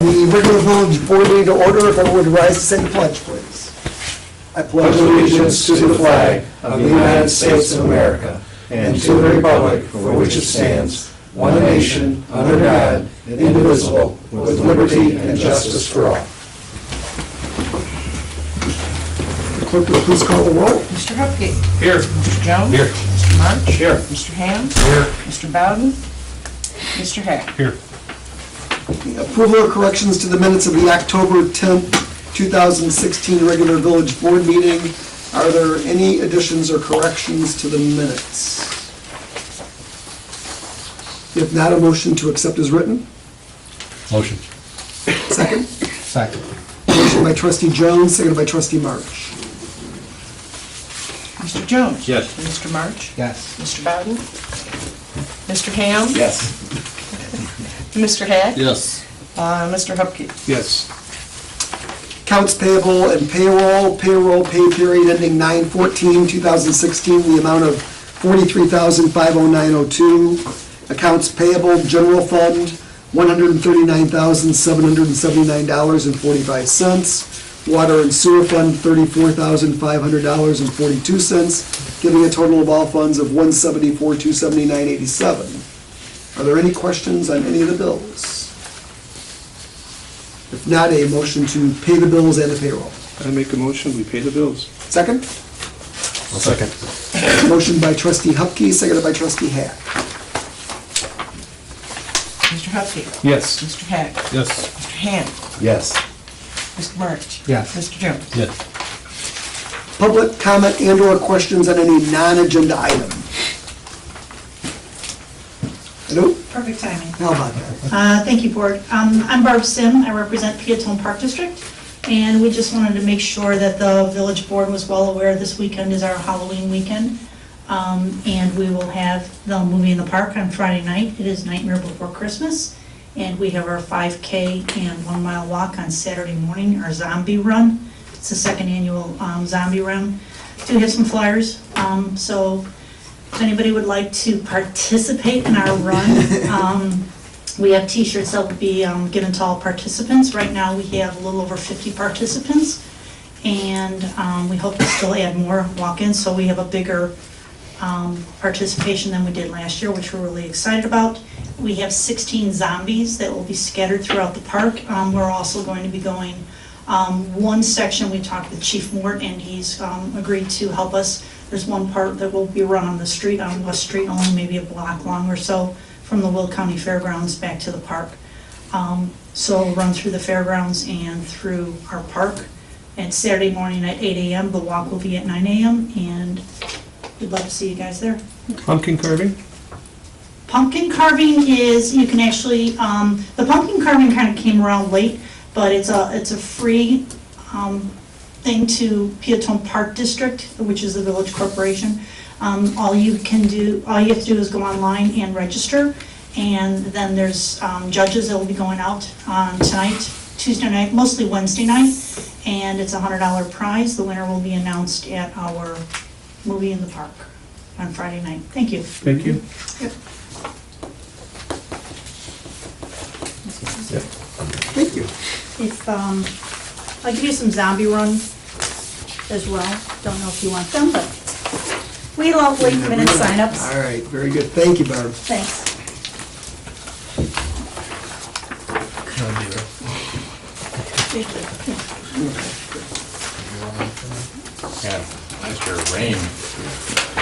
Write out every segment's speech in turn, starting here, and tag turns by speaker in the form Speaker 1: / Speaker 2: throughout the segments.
Speaker 1: The regular village board meeting to order. If everyone would rise to say the pledge, please. I pledge
Speaker 2: allegiance to the flag of the United States of America and to the republic for which it stands, one nation, under God, indivisible, with liberty and justice for all.
Speaker 1: The clerk will please call the roll.
Speaker 3: Mr. Hupkey.
Speaker 2: Here.
Speaker 3: Mr. Jones.
Speaker 2: Here.
Speaker 3: Mr. March.
Speaker 2: Here.
Speaker 3: Mr. Ham.
Speaker 2: Here.
Speaker 3: Mr. Bowden. Mr. Hack.
Speaker 2: Here.
Speaker 1: The approval of corrections to the minutes of the October 10th, 2016 regular village board meeting. Are there any additions or corrections to the minutes? If not, a motion to accept is written.
Speaker 2: Motion.
Speaker 1: Second.
Speaker 2: Second.
Speaker 1: Motion by trustee Jones, seconded by trustee March.
Speaker 3: Mr. Jones.
Speaker 2: Yes.
Speaker 3: Mr. March.
Speaker 2: Yes.
Speaker 3: Mr. Bowden. Mr. Ham.
Speaker 2: Yes.
Speaker 3: Mr. Hack.
Speaker 2: Yes.
Speaker 3: Mr. Hupkey.
Speaker 2: Yes.
Speaker 1: Accounts payable and payroll pay period ending 9/14/2016, the amount of $43,509.02. Accounts payable, general fund, $139,779.45. Water and sewer fund, $34,500.42, giving a total of all funds of $174,279.87. Are there any questions on any of the bills? If not, a motion to pay the bills and the payroll.
Speaker 4: I make a motion, we pay the bills.
Speaker 1: Second?
Speaker 2: I'll second.
Speaker 1: Motion by trustee Hupkey, seconded by trustee Hack.
Speaker 3: Mr. Hupkey.
Speaker 4: Yes.
Speaker 3: Mr. Hack.
Speaker 4: Yes.
Speaker 3: Mr. Ham.
Speaker 2: Yes.
Speaker 3: Mr. March.
Speaker 4: Yes.
Speaker 3: Mr. Jones.
Speaker 4: Yes.
Speaker 1: Public comment and/or questions on any non-agenda item? Hello?
Speaker 5: Perfect timing.
Speaker 1: How about that?
Speaker 5: Thank you, Board. I'm Barb Sim. I represent Peotone Park District, and we just wanted to make sure that the village board was well aware this weekend is our Halloween weekend, and we will have the movie in the park on Friday night. It is Nightmare Before Christmas, and we have our 5K and 1 mile walk on Saturday morning, our zombie run. It's the second annual zombie run. Do have some flyers, so if anybody would like to participate in our run, we have t-shirts that will be given to all participants. Right now we have a little over 50 participants, and we hope to still add more walk-ins, so we have a bigger participation than we did last year, which we're really excited about. We have 16 zombies that will be scattered throughout the park. We're also going to be going one section. We talked with Chief Mort, and he's agreed to help us. There's one part that will be run on the street, on West Street, only maybe a block long or so, from the Will County Fairgrounds back to the park. So we'll run through the fairgrounds and through our park. And Saturday morning at 8 a.m., the walk will be at 9 a.m., and we'd love to see you guys there.
Speaker 4: Pumpkin carving?
Speaker 5: Pumpkin carving is, you can actually, the pumpkin carving kind of came around late, but it's a free thing to Peotone Park District, which is the village corporation. All you have to do is go online and register, and then there's judges that will be going out on tonight, Tuesday night, mostly Wednesday night, and it's a $100 prize. The winner will be announced at our movie in the park on Friday night. Thank you.
Speaker 4: Thank you.
Speaker 5: Yep.
Speaker 1: Thank you.
Speaker 5: If, I'll give you some zombie runs as well. Don't know if you want them, but we allow late minute signups.
Speaker 1: All right, very good. Thank you, Barb.
Speaker 5: Thanks. Thank you.
Speaker 2: Yeah, nice year of rain.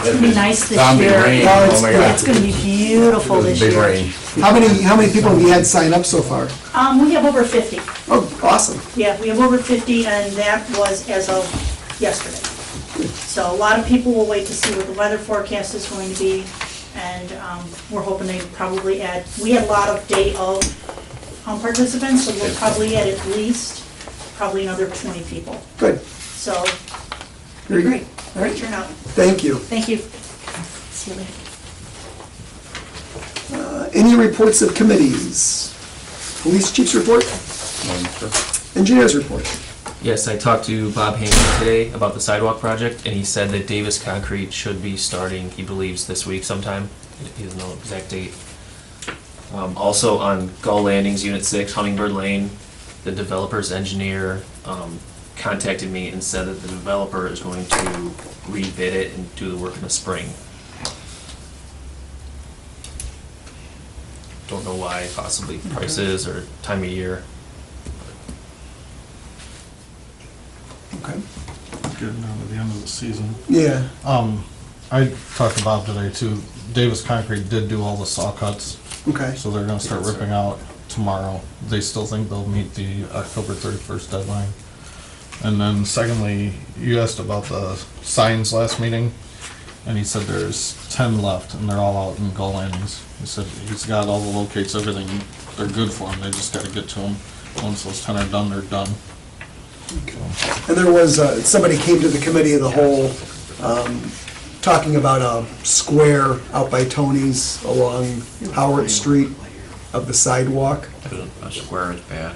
Speaker 5: It's gonna be nice this
Speaker 2: Zombie
Speaker 5: year.
Speaker 2: rain,
Speaker 1: Oh,
Speaker 2: oh my God.
Speaker 5: It's gonna be beautiful this
Speaker 2: Big
Speaker 5: year.
Speaker 2: rain.
Speaker 1: How many people have you had sign up so far?
Speaker 5: We have over 50.
Speaker 1: Oh, awesome.
Speaker 5: Yeah, we have over 50, and that was as of yesterday. So a lot of people will wait to see what the weather forecast is going to be, and we're hoping they probably add, we had a lot of day of participants, so we'll probably add at least probably another 20 people.
Speaker 1: Good.
Speaker 5: So,
Speaker 1: Very
Speaker 5: great,
Speaker 1: All right.
Speaker 5: great turnout.
Speaker 1: Thank you.
Speaker 5: Thank you. See you later.
Speaker 1: Any reports of committees? Police chief's report? Engineer's report?
Speaker 6: Yes, I talked to Bob Hanson today about the sidewalk project, and he said that Davis Concrete should be starting, he believes, this week sometime. He doesn't know the exact date. Also on Gull Landings, Unit 6, Hummingbird Lane, the developer's engineer contacted me and said that the developer is going to rebid it and do the work in the spring. Don't know why, possibly prices or time of year.
Speaker 1: Okay.
Speaker 2: Getting down to the end of the season.
Speaker 1: Yeah,
Speaker 2: I talked to Bob today too. Davis Concrete did do all the saw cuts,
Speaker 1: okay.
Speaker 2: so they're gonna start ripping out tomorrow. They still think they'll meet the October 31st deadline. And then secondly, you asked about the signs last meeting, and he said there's 10 left, and they're all out in Gull Landings. He said he's got all the locates, everything, they're good for him, they just gotta get to him. Once those 10 are done, they're done.
Speaker 1: And there was, somebody came to the committee of the whole, talking about a square out by Tony's along Howard Street of the sidewalk.
Speaker 7: A square is bad.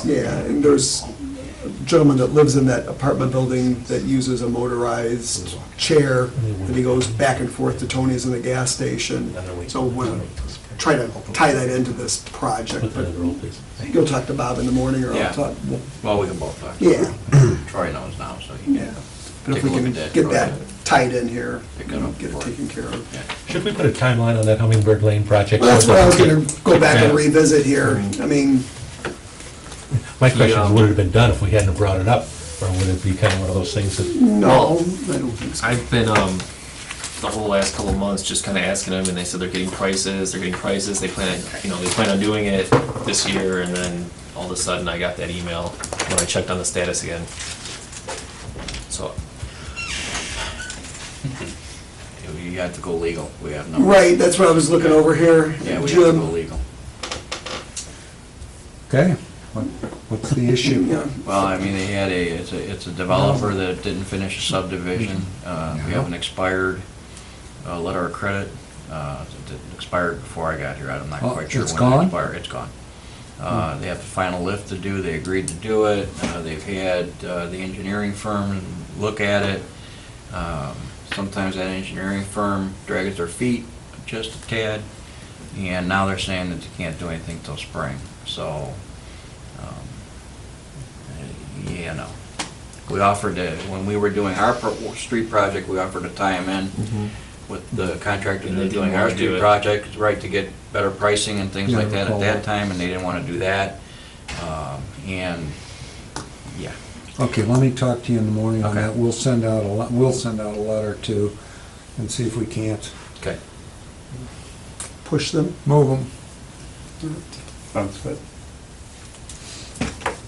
Speaker 1: Yeah, and there's a gentleman that lives in that apartment building that uses a motorized chair, and he goes back and forth to Tony's and the gas station. So we'll try to tie that into this project, but you'll talk to Bob in the morning, or I'll
Speaker 7: Yeah.
Speaker 1: talk,
Speaker 7: Well, we can both talk.
Speaker 1: yeah,
Speaker 7: Troy knows now, so he
Speaker 1: yeah.
Speaker 7: can
Speaker 1: But if
Speaker 7: take
Speaker 1: we
Speaker 7: a look
Speaker 1: can
Speaker 7: at that.
Speaker 1: get
Speaker 7: Troy.
Speaker 1: that tied in here,
Speaker 7: Pick it up
Speaker 1: get it
Speaker 7: for it.
Speaker 1: taken care of.
Speaker 7: Yeah.
Speaker 8: Should we put a timeline on that Hummingbird Lane project?
Speaker 1: Well, that's what I was gonna go back and revisit here. I mean,
Speaker 8: My question
Speaker 6: Yeah.
Speaker 8: is, would it have been done if we hadn't brought it up? Or would it be kind of one of those things that,
Speaker 1: no, I don't think so.
Speaker 6: I've been, the whole last couple of months just kind of asking them, and they said they're getting prices, they plan on doing it this year, and then all of a sudden I got that email when I checked on the status again. So,
Speaker 7: You have to go legal. We have no.
Speaker 1: Right, that's what I was looking over here.
Speaker 7: Yeah, we have to go
Speaker 1: Jim,
Speaker 7: legal.
Speaker 9: Okay, what's the issue?
Speaker 1: yeah,
Speaker 7: Well, I mean, it's a developer that didn't finish a subdivision. We have an expired letter of credit. It expired before I got here. I'm not
Speaker 9: Oh,
Speaker 7: quite sure
Speaker 9: it's
Speaker 7: when it
Speaker 9: gone?
Speaker 7: expired. It's gone. They have the final lift to do. They agreed to do it. They've had the engineering firm look at it. Sometimes that engineering firm drags their feet just a tad, and now they're saying that they can't do anything till spring. So, yeah, no. We offered to, when we were doing our street project, we offered to tie them in with the contractor
Speaker 6: And they
Speaker 7: that's
Speaker 6: didn't
Speaker 7: doing our
Speaker 6: wanna do
Speaker 7: street
Speaker 6: it.
Speaker 7: project, right, to get better pricing and things
Speaker 9: Yeah,
Speaker 7: like that at
Speaker 9: recall
Speaker 7: that
Speaker 9: that.
Speaker 7: time, and they didn't want to do that. And, yeah.
Speaker 9: Okay, let me talk to you in the morning on
Speaker 7: Okay.
Speaker 9: that. We'll send out a letter too, and see if we can't
Speaker 7: Okay.
Speaker 1: push them.
Speaker 9: move them.
Speaker 4: Sounds good.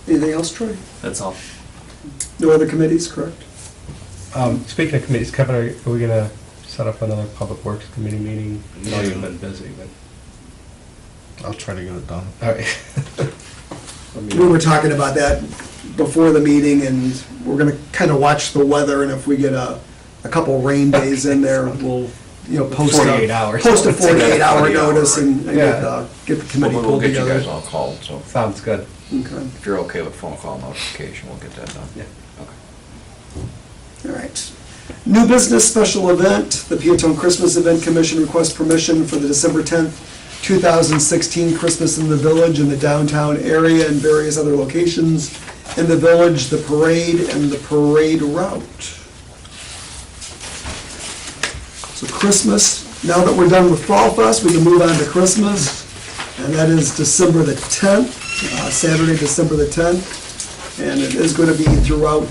Speaker 1: Anything else, Troy?
Speaker 6: that's all.
Speaker 1: No other committees, correct?
Speaker 10: Speaking of committees, Kevin, are we gonna set up another public works committee meeting? I know you've been busy, but,
Speaker 2: I'll try to get it done.
Speaker 10: all right.
Speaker 1: We were talking about that before the meeting, and we're gonna kind of watch the weather, and if we get a couple rain days in there, we'll, post
Speaker 10: 48 hours.
Speaker 1: Post a 48-hour
Speaker 7: 48 hour,
Speaker 1: notice and
Speaker 10: Yeah.
Speaker 1: get the committee
Speaker 7: We'll
Speaker 1: pulled
Speaker 7: get you guys
Speaker 1: together.
Speaker 7: all called, so
Speaker 10: Sounds good.
Speaker 1: Okay,
Speaker 7: if you're okay with phone call notification, we'll get that done.
Speaker 10: Yeah.
Speaker 7: Okay.
Speaker 1: all right. New business special event, the Peotone Christmas Event Commission requests permission for the December 10th, 2016 Christmas in the Village in the downtown area and various other locations in the village, the parade and the parade route. So Christmas, now that we're done with Fall Fest, we can move on to Christmas, and that is December the 10th, Saturday, December the 10th, and it is going to be throughout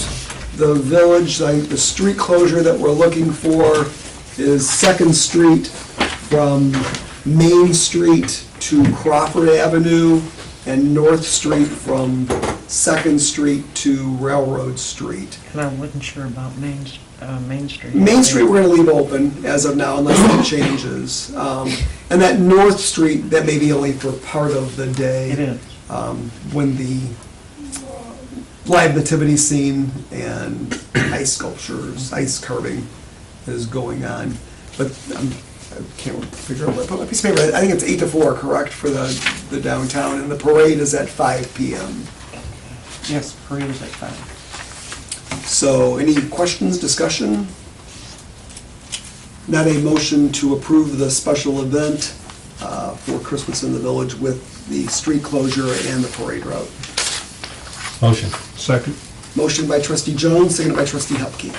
Speaker 1: the village. I think the street closure that we're looking for is 2nd Street from Main Street to Crawford Avenue, and North Street from 2nd Street to Railroad Street.
Speaker 3: And I wasn't sure about Main Street.
Speaker 1: Main Street, we're gonna leave open as of now unless that changes. And that North Street, that may be only for part of the day.
Speaker 3: It is.
Speaker 1: When the live nativity scene and ice sculptures, ice carving is going on. But I can't figure out where I put my piece of paper. I think it's 8 to 4, correct, for the downtown, and the parade is at 5 PM.
Speaker 3: Yes, parade is at 5.
Speaker 1: So, any questions, discussion? Not a motion to approve the special event for Christmas in the Village with the street closure and the parade route.
Speaker 8: Motion.
Speaker 10: Second.
Speaker 1: Motion by trustee Jones, seconded by trustee Hupkey.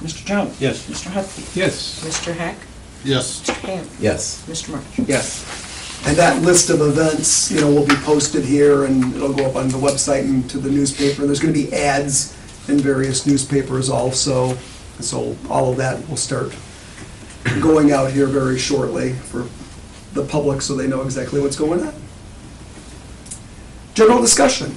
Speaker 3: Mr. Jones?
Speaker 10: Yes.
Speaker 3: Mr. Hupkey?
Speaker 10: Yes.
Speaker 3: Mr. Hack?
Speaker 2: Yes.
Speaker 3: Mr. Ham?
Speaker 2: Yes.
Speaker 3: Mr. March?
Speaker 10: Yes.
Speaker 1: And that list of events, will be posted here, and it'll go up on the website and to the newspaper. There's going to be ads in various newspapers also, so all of that will start going out here very shortly for the public, so they know exactly what's going on. General discussion.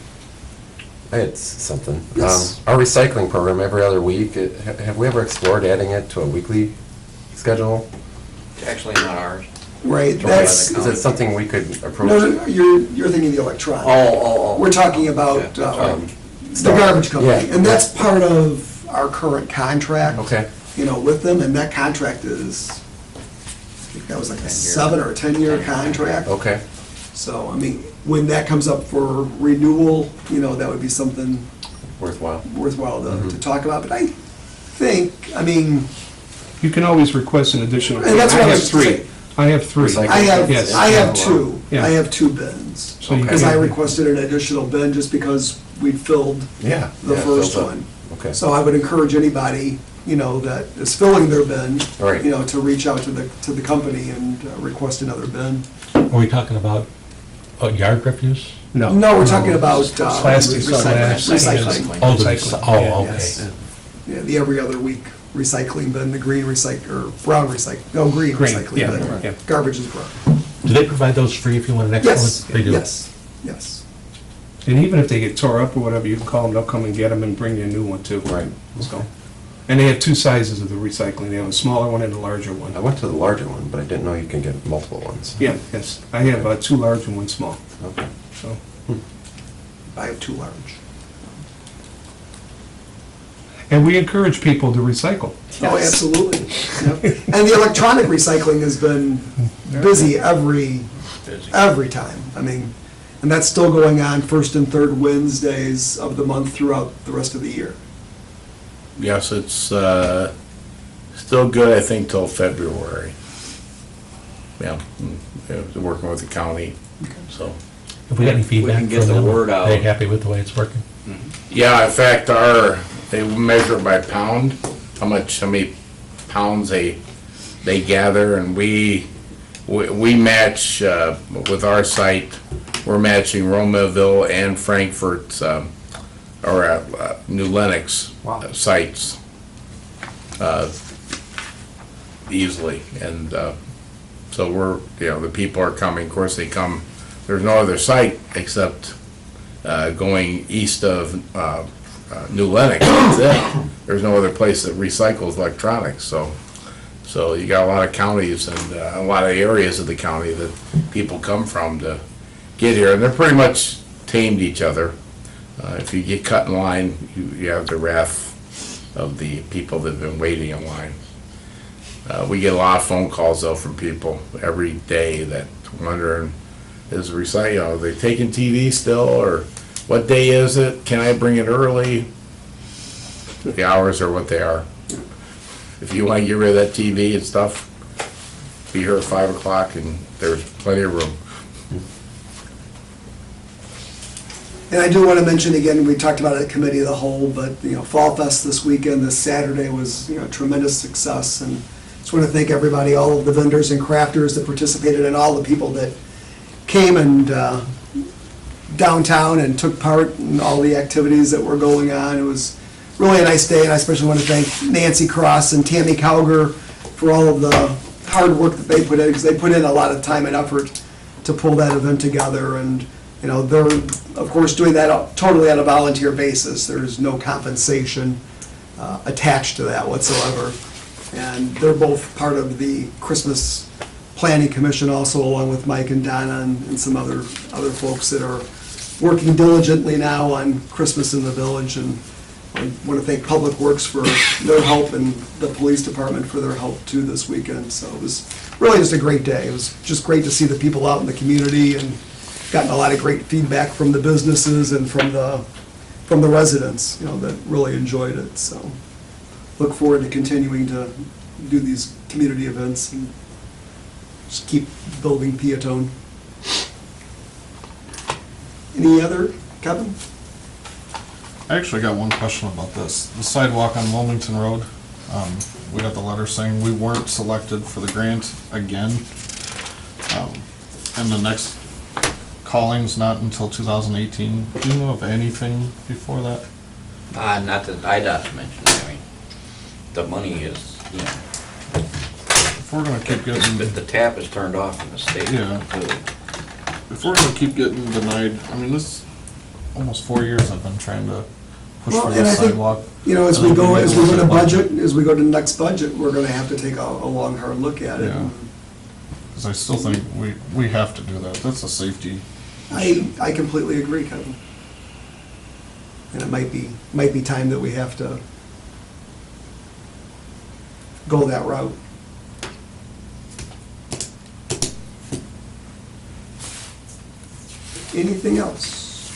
Speaker 11: I had something.
Speaker 1: Yes.
Speaker 11: Our recycling program every other week, have we ever explored adding it to a weekly schedule?
Speaker 7: It's actually not ours.
Speaker 1: Right,
Speaker 7: Is
Speaker 1: that's,
Speaker 11: Is it something we could approach?
Speaker 1: no, you're thinking the electronic.
Speaker 11: Oh.
Speaker 1: We're talking about
Speaker 7: Yeah,
Speaker 1: the garbage company,
Speaker 11: Yeah.
Speaker 1: and that's part of our current contract.
Speaker 11: Okay.
Speaker 1: With them, and that contract is, I think that was like a 7 or 10-year contract.
Speaker 11: Okay.
Speaker 1: So, when that comes up for renewal, that would be something
Speaker 11: Worthwhile.
Speaker 1: worthwhile to
Speaker 11: Mhm.
Speaker 1: talk about. But I think,
Speaker 10: You can always request an additional.
Speaker 1: And that's what I was
Speaker 10: have three.
Speaker 1: saying.
Speaker 10: I have three.
Speaker 11: Recycle.
Speaker 10: Yes.
Speaker 1: I have two.
Speaker 10: Yeah.
Speaker 1: I have 2 bins.
Speaker 10: So you
Speaker 1: Because
Speaker 10: can-
Speaker 1: I requested an additional bin just because we filled
Speaker 11: Yeah.
Speaker 1: the
Speaker 11: yeah,
Speaker 1: first
Speaker 11: fills up.
Speaker 1: one.
Speaker 11: Okay.
Speaker 1: So I would encourage anybody, that is filling their bin,
Speaker 11: Right.
Speaker 1: to reach out to the company and request another bin.
Speaker 8: Are we talking about yard refuse?
Speaker 10: No.
Speaker 1: No, we're talking about
Speaker 10: Plastic, glass,
Speaker 1: recycling.
Speaker 8: Oh, the
Speaker 10: Recycling.
Speaker 8: oh,
Speaker 1: Yes.
Speaker 8: okay.
Speaker 1: Yeah, the every other week recycling bin, the green or brown green
Speaker 10: Green,
Speaker 1: recycling
Speaker 10: yeah,
Speaker 1: bin.
Speaker 10: yeah.
Speaker 1: Garbage is brown.
Speaker 8: Do they provide those free if you want an extra one?
Speaker 1: Yes,
Speaker 8: They do?
Speaker 1: yes.
Speaker 10: And even if they get tore up or whatever, you can call them, they'll come and get them and bring you a new one too.
Speaker 11: Right.
Speaker 10: So, and they have 2 sizes of the recycling. They have a smaller one and a larger one.
Speaker 11: I went to the larger one, but I didn't know you can get multiple ones.
Speaker 10: Yeah, yes. I have 2 large and 1 small,
Speaker 11: Okay.
Speaker 10: so.
Speaker 1: I have 2 large.
Speaker 10: And we encourage people to recycle.
Speaker 1: Oh, absolutely. Yep. And the electronic recycling has been busy every time. And that's still going on first and third Wednesdays of the month throughout the rest of the year.
Speaker 2: Yes, it's still good, I think, till February. Yeah, working with the county, so.
Speaker 8: Have we got any feedback
Speaker 7: can get
Speaker 8: from
Speaker 7: the
Speaker 8: them?
Speaker 7: word out.
Speaker 8: Are they happy with the way it's working?
Speaker 2: Yeah, in fact, they measure it by pound, how many pounds they gather, and we match, with our site, we're matching Romaville and Frankfurt's, New Lenox sites, easily, and, so we're, the people are coming, of course, they come, there's no other site except, going east of, New Lenox, that's it. There's no other place that recycles electronics, so you got a lot of counties and a lot of areas of the county that people come from to get here, and they're pretty much tamed each other. If you get cut in line, you have the wrath of the people that have been waiting in line. We get a lot of phone calls though from people every day that wondering, is are they taking TV still, or what day is it? Can I bring it early? The hours are what they are. If you want to get rid of that TV and stuff, be here at 5 o'clock and there's plenty of room.
Speaker 1: And I do want to mention again, we talked about it at Committee of the Whole, but, Fall Fest this weekend, this Saturday was, a tremendous success. And just want to thank everybody, all of the vendors and crafters that participated, and all the people that came and downtown and took part in all the activities that were going on. It was really a nice day, and I especially want to thank Nancy Cross and Tammy Cowger for all of the hard work that they put in, because they put in a lot of time and effort to pull that event together. And they're, of course, doing that totally on a volunteer basis. There's no compensation attached to that whatsoever. And they're both part of the Christmas Planning Commission also, along with Mike and Donna and some other folks that are working diligently now on Christmas in the village. And I want to thank Public Works for their help and the police department for their help too this weekend. So it was really just a great day. It was just great to see the people out in the community, and gotten a lot of great feedback from the businesses and from the residents, that really enjoyed it. So look forward to continuing to do these community events and just keep building Peotone. Any other, Kevin?
Speaker 12: I actually got one question about this. The sidewalk on Wilmington Road, we got the letter saying we weren't selected for the grant again. And the next calling's not until 2018. Do you know of anything before that?
Speaker 7: Not that IDOT mentioned, I mean, the money is, you know,
Speaker 12: If we're gonna keep getting,
Speaker 7: the tap is turned off in the state.
Speaker 12: Yeah.
Speaker 7: completely.
Speaker 12: if we're gonna keep getting denied, I mean, this, almost 4 years I've been trying to push
Speaker 1: Well,
Speaker 12: for
Speaker 1: and
Speaker 12: this
Speaker 1: I think,
Speaker 12: sidewalk.
Speaker 1: you know, as we go to budget, as we go to the next budget, we're gonna have to take a long, hard look at it.
Speaker 12: Yeah. Because I still think we have to do that. That's a safety.
Speaker 1: I completely agree, Kevin. And it might be time that we have to go that route. Anything else?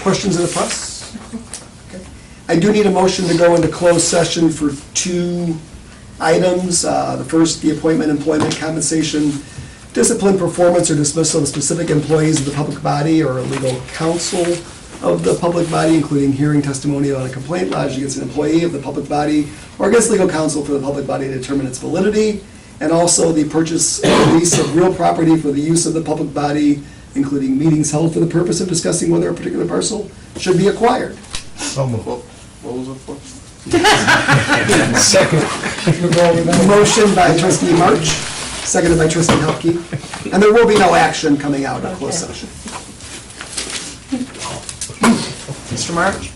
Speaker 1: Questions of the press? Okay. I do need a motion to go into closed session for 2 items. The first, the appointment, employment, compensation, discipline, performance, or dismissal of specific employees of the public body or legal counsel of the public body, including hearing testimony on a complaint lodged against an employee of the public body or against legal counsel for the public body to determine its validity, and also the purchase or lease of real property for the use of the public body, including meetings held for the purpose of discussing whether a particular parcel should be acquired.
Speaker 10: So moved.
Speaker 12: What was it for?
Speaker 10: Second.
Speaker 1: Motion by trustee March, seconded by trustee Hupkey, and there will be no action coming out of closed session.
Speaker 3: Mr. March?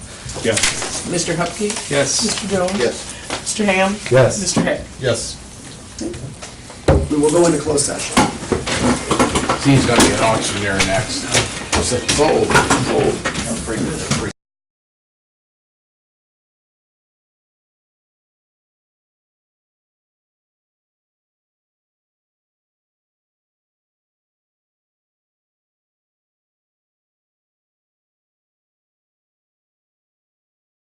Speaker 4: Yes.
Speaker 3: Mr. Hupkey?
Speaker 10: Yes.
Speaker 3: Mr. Jones?
Speaker 12: Yes.
Speaker 3: Mr. Ham?
Speaker 11: Yes.
Speaker 3: Mr. Hack?
Speaker 12: Yes.
Speaker 1: We will go into closed session.
Speaker 2: He's gonna be an auctioneer next. Gold.